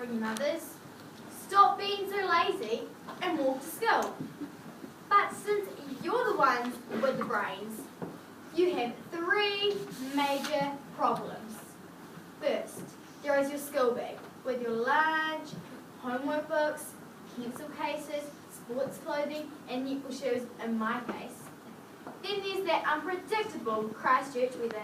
from your mothers. Stop being so lazy and walk to school. But since you're the ones with the brains, you have three major problems. First, there is your school bag with your lunch, homework books, pencil cases, sports clothing, and netball shoes in my case. Then there's that unpredictable Christchurch weather.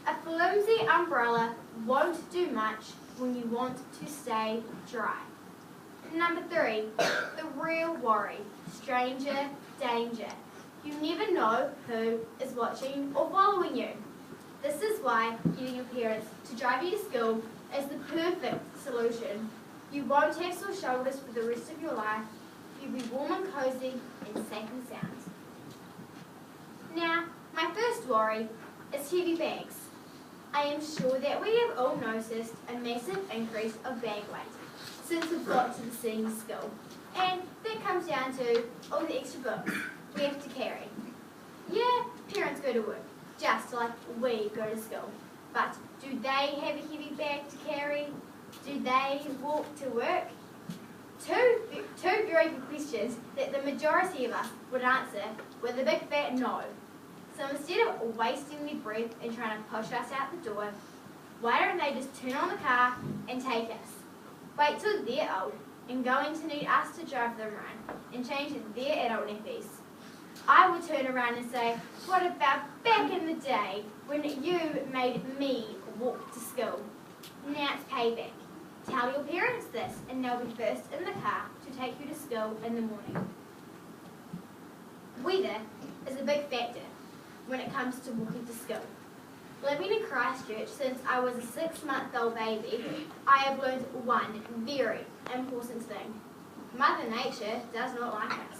A flimsy umbrella won't do much when you want to stay dry. Number 3, the real worry, stranger danger. You never know who is watching or following you. This is why getting your parents to drive you to school is the perfect solution. You won't have sore shoulders for the rest of your life. You'll be warm and cozy and safe and sound. Now, my first worry is heavy bags. I am sure that we have all noticed a massive increase of bag weight since we've got to the senior school. And that comes down to all the extra books we have to carry. Yeah, parents go to work, just like we go to school. But do they have a heavy bag to carry? Do they walk to work? Two very good questions that the majority of us would answer with a big fat no. So instead of wasting their breath and trying to push us out the door, why don't they just turn on the car and take us? Wait till they're old and going to need us to drive them around and change their adult nappies. I would turn around and say, what about back in the day when you made me walk to school? Now it's payback. Tell your parents this and they'll be first in the car to take you to school in the morning. Weather is a big factor when it comes to walking to school. Living in Christchurch since I was a 6-month-old baby, I have learned one very important thing. Mother Nature does not like us.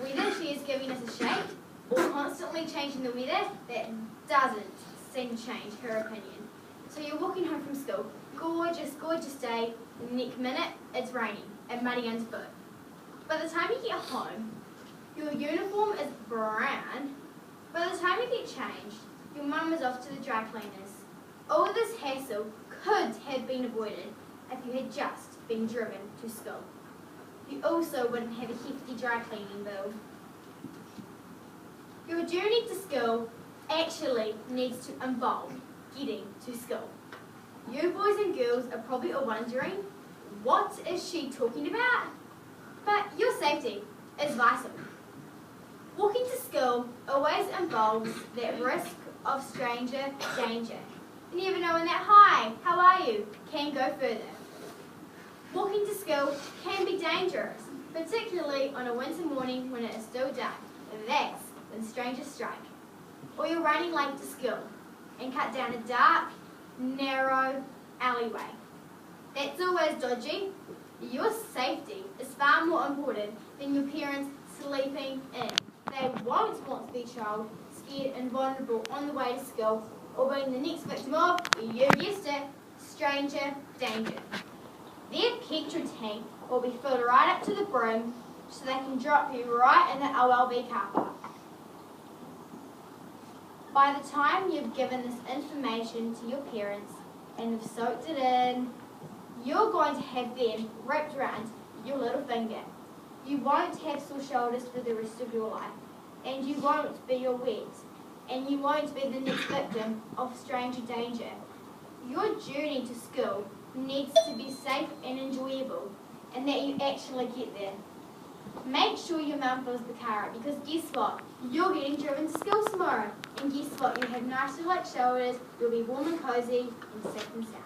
Whether she is giving us a shake or constantly changing the weather, that doesn't seem to change her opinion. So you're walking home from school, gorgeous, gorgeous day, the next minute it's raining and muddy underfoot. By the time you get home, your uniform is brown. By the time you get changed, your mum is off to the dry cleaners. All of this hassle could have been avoided if you had just been driven to school. You also wouldn't have a hefty dry cleaning bill. Your journey to school actually needs to involve getting to school. You boys and girls are probably all wondering, what is she talking about? But your safety is vital. Walking to school always involves that risk of stranger danger. You never know when that hi, how are you, can go further. Walking to school can be dangerous, particularly on a winter morning when it is still dark. That's when strangers strike. Or you're running late to school and cut down a dark, narrow alleyway. That's always dodgy. Your safety is far more important than your parents sleeping in. They won't want to be child, scared and vulnerable on the way to school or being the next victim of, you guessed it, stranger danger. Their petrol tank will be filled right up to the brim so they can drop you right in the OLB car park. By the time you've given this information to your parents and have soaked it in, you're going to have them wrapped around your little finger. You won't have sore shoulders for the rest of your life, and you won't be all wet, and you won't be the next victim of stranger danger. Your journey to school needs to be safe and enjoyable, and that you actually get there. Make sure your mum fills the car up, because guess what? You're getting driven to school tomorrow, and guess what? You have nice light shoulders, you'll be warm and cozy, and safe and sound.